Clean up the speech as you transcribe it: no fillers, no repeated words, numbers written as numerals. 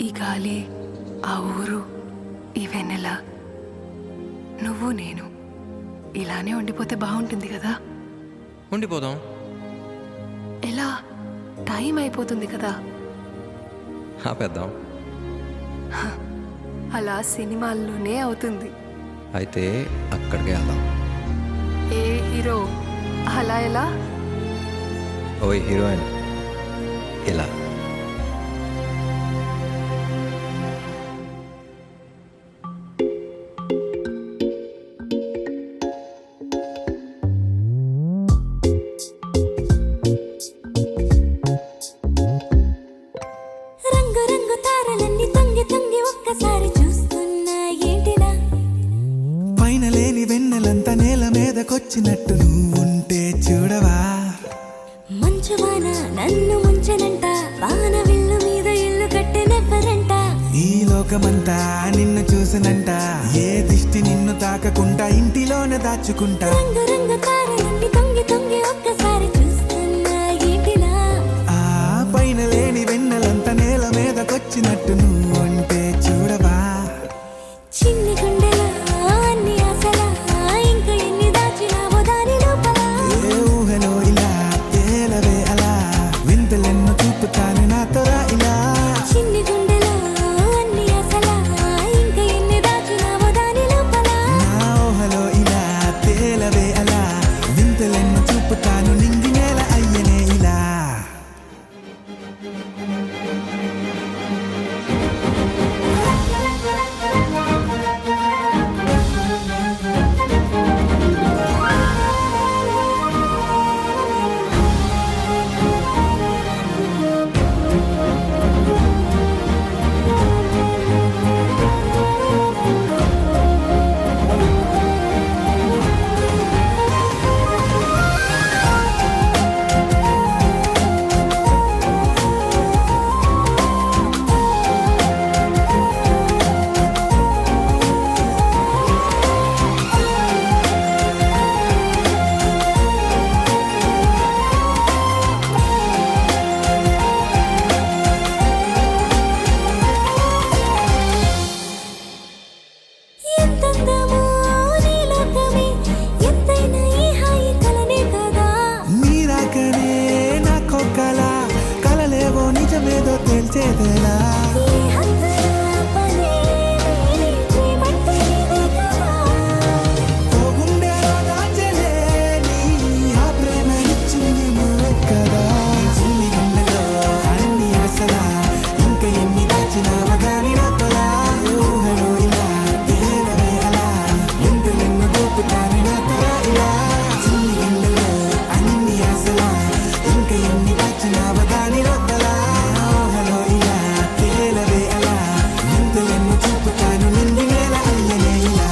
ఈ గాలి, ఆ ఊరు, ఈ వెన్నెల, నువ్వు నేను ఇలానే ఉండిపోతే బాగుంటుంది కదా. ఉండిపోదాం. ఎలా? టైం అయిపోతుంది కదా. ఆపేద్దాం. అలా సినిమాల్లోనే అవుతుంది. అయితే అక్కడికే వెళ్దాం. ఏ హీరో అలా ఎలా? ఓ హీరోయిన్ ఇలా. రంగు రంగు తారలన్నీ తొంగి తొంగి ఒక్కసారి చూస్తున్నా ఏంటినా? పైన లేని వెన్నెలంతా నేల మీదకొచ్చినట్టు నువ్వుంటే చూడవా? మంచువాన నన్ను ముంచనంట, వాన విల్లు మీద ఇల్లు కట్టెనెవ్వరంట. ఈ లోకమంతా నిన్ను చూసనంట, ఏ దిష్టి నిన్ను తాకకుండా ఇంటిలోనే దాచుకుంటా. రంగు రంగు తారలన్నీ తొంగి తొంగి ఒక్కసారి చూస్తున్నా ఏంటినా? ఆ పైన లేని వెన్నెలంతా నేల మీదకొచ్చినట్టు నువ్వుంటే చూడవా? చిన్ని గుండెలో అన్ని ఆశలా, ఇంకా ఎన్ని దాచినావో దాని లోపల. ఏ ఊహలో ఇలా తేలవే అలా, వింతలెన్నో చూపుతాను నాతో రా ఇలా. చిన్ని గుండెలో అన్ని ఆశలా, ఇంకా ఎన్ని దాచినావో దాని లోపల. నా ఊహలో ఇలా తేలవే అలా, వింతలెన్నో చూపుతాను నింగి నేల అయ్యనే ఇలా. ఎంతందమో నీ లోకమే, ఎంతైనా ఈ హాయి కలనే కదా. నీరాకనే నాకో కల, కలలేవో నిజమేదో తెలిసేదేలా. ఈ హద్దుల పనే నీ ప్రేమంటే ఇదే కదా. ఓ గుండెలో దాచలే నీ ఆ ప్రేమ ఇచ్చింది నువ్వే కదా. చిన్ని గుండెలో అన్ని ఆశలా, ఇంకా ఎన్ని దాచినావో గాని లోపల. ఊహలో ఇలా తేలవే అలా, వింతలెన్నో దోపుతాను నాతో రా ఇలా. చిన్ని గుండెలో అన్ని ఆశలా, ఇంకా ఎన్ని దాచినావో గాని లోపల. ఊహలో ఇలా తేలవే అలా, వింతలెన్నో చూపుతాను నింగి నేల అయ్యనే ఇలా.